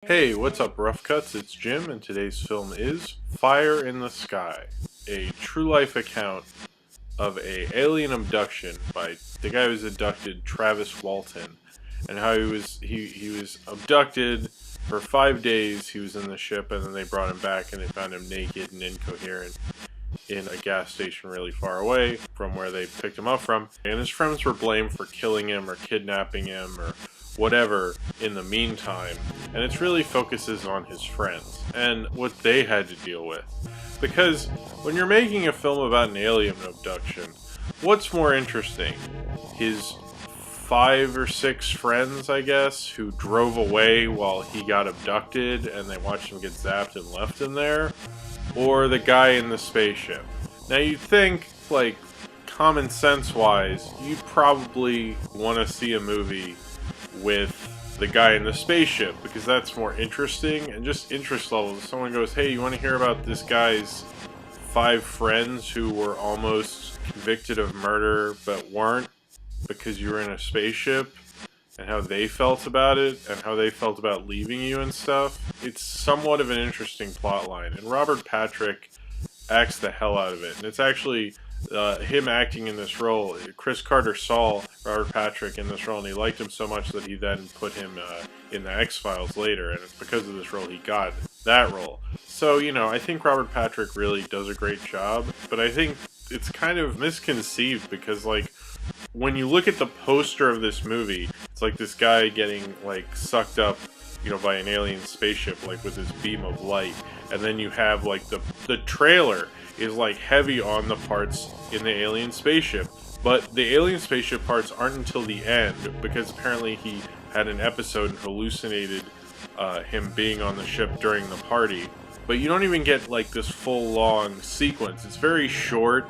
Hey, what's up, Rough Cuts? It's Jim, and today's film is Fire in the Sky, a true-life account of a alien abduction by the guy who was abducted, Travis Walton, and how he was abducted for 5 days. He was in the ship, and then they brought him back, and they found him naked and incoherent in a gas station really far away from where they picked him up from. And his friends were blamed for killing him or kidnapping him or whatever in the meantime. And it really focuses on his friends and what they had to deal with. Because when you're making a film about an alien abduction, what's more interesting? His 5 or 6 friends, I guess, who drove away while he got abducted and they watched him get zapped and left him there? Or the guy in the spaceship? Now you'd think, like, common sense wise, you'd probably want to see a movie with the guy in the spaceship because that's more interesting and just interest levels. If someone goes, hey, you want to hear about this guy's 5 friends who were almost convicted of murder but weren't because you were in a spaceship, and how they felt about it and how they felt about leaving you and stuff, it's somewhat of an interesting plot line, and Robert Patrick acts the hell out of it. And it's actually him acting in this role. Chris Carter saw Robert Patrick in this role, and he liked him so much that he then put him in the X-Files later, and it's because of this role he got that role. So, you know, I think Robert Patrick really does a great job, but I think it's kind of misconceived because, like, when you look at the poster of this movie, it's like this guy getting, like, sucked up, you know, by an alien spaceship, like, with this beam of light. And then you have, like, the trailer is, like, heavy on the parts in the alien spaceship. But the alien spaceship parts aren't until the end, because apparently he had an episode and hallucinated him being on the ship during the party. But you don't even get, like, this full, long sequence. It's very short.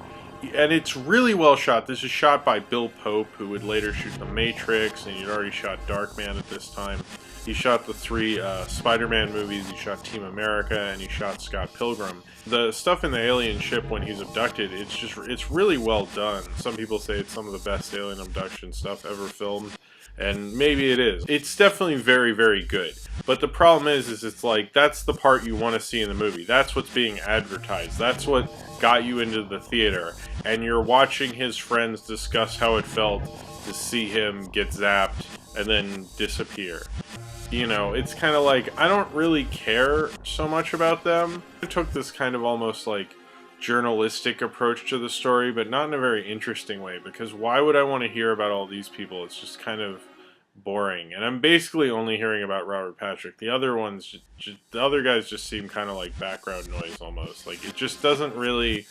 And it's really well shot. This is shot by Bill Pope, who would later shoot The Matrix, and he'd already shot Darkman at this time. He shot the 3 Spider-Man movies, he shot Team America, and he shot Scott Pilgrim. The stuff in the alien ship when he's abducted, it's really well done. Some people say it's some of the best alien abduction stuff ever filmed, and maybe it is. It's definitely very, very good. But the problem is it's like, that's the part you want to see in the movie. That's what's being advertised. That's what got you into the theater. And you're watching his friends discuss how it felt to see him get zapped and then disappear. You know, it's kind of like, I don't really care so much about them. I took this kind of almost like journalistic approach to the story, but not in a very interesting way, because why would I want to hear about all these people? It's just kind of boring, and I'm basically only hearing about Robert Patrick. The other ones, the other guys just seem kind of like background noise almost. Like, it just doesn't really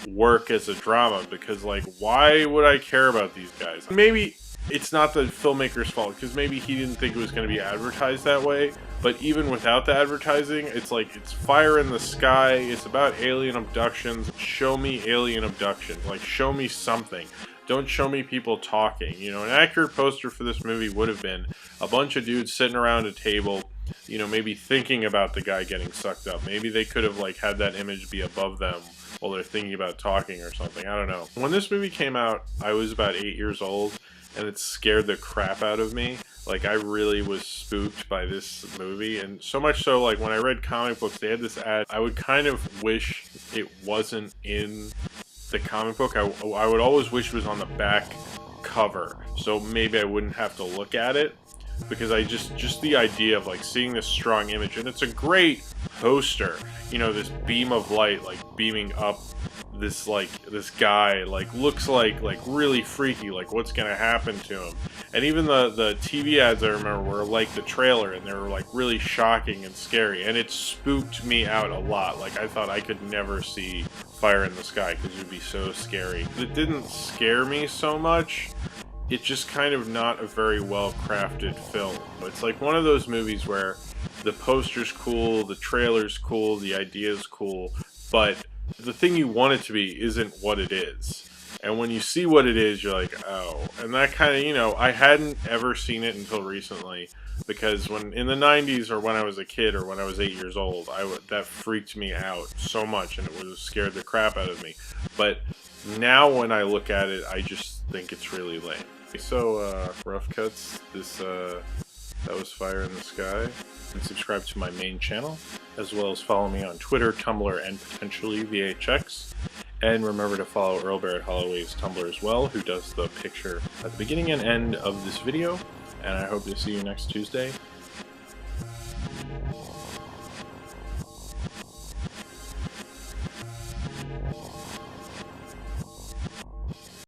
work as a drama, because, like, why would I care about these guys? Maybe it's not the filmmaker's fault, because maybe he didn't think it was going to be advertised that way, but even without the advertising, it's like, it's Fire in the Sky, it's about alien abductions. Show me alien abductions. Like, show me something. Don't show me people talking. You know, an accurate poster for this movie would have been a bunch of dudes sitting around a table, you know, maybe thinking about the guy getting sucked up. Maybe they could have, like, had that image be above them while they're thinking about talking or something. I don't know. When this movie came out, I was about 8 years old, and it scared the crap out of me. Like, I really was spooked by this movie, and so much so, like, when I read comic books, they had this ad. I would kind of wish it wasn't in the comic book. I would always wish it was on the back cover, so maybe I wouldn't have to look at it, because I just the idea of, like, seeing this strong image, and it's a great poster, you know, this beam of light, like, beaming up this, like, this guy, like, looks like really freaky, like, what's gonna happen to him. And even the TV ads I remember were like the trailer, and they were, like, really shocking and scary, and it spooked me out a lot. Like, I thought I could never see Fire in the Sky because it would be so scary. It didn't scare me so much. It's just kind of not a very well crafted film. It's like one of those movies where the poster's cool, the trailer's cool, the idea's cool, but the thing you want it to be isn't what it is. And when you see what it is, you're like, oh. And that kind of, you know, I hadn't ever seen it until recently, because when in the 90s, or when I was a kid, or when I was 8 years old, that freaked me out so much, and it was scared the crap out of me. But now when I look at it, I just think it's really lame. So, Rough Cuts, this That was Fire in the Sky. And subscribe to my main channel, as well as follow me on Twitter, Tumblr, and potentially VHX. And remember to follow Earl Barrett Holloway's Tumblr as well, who does the picture at the beginning and end of this video. And I hope to see you next Tuesday.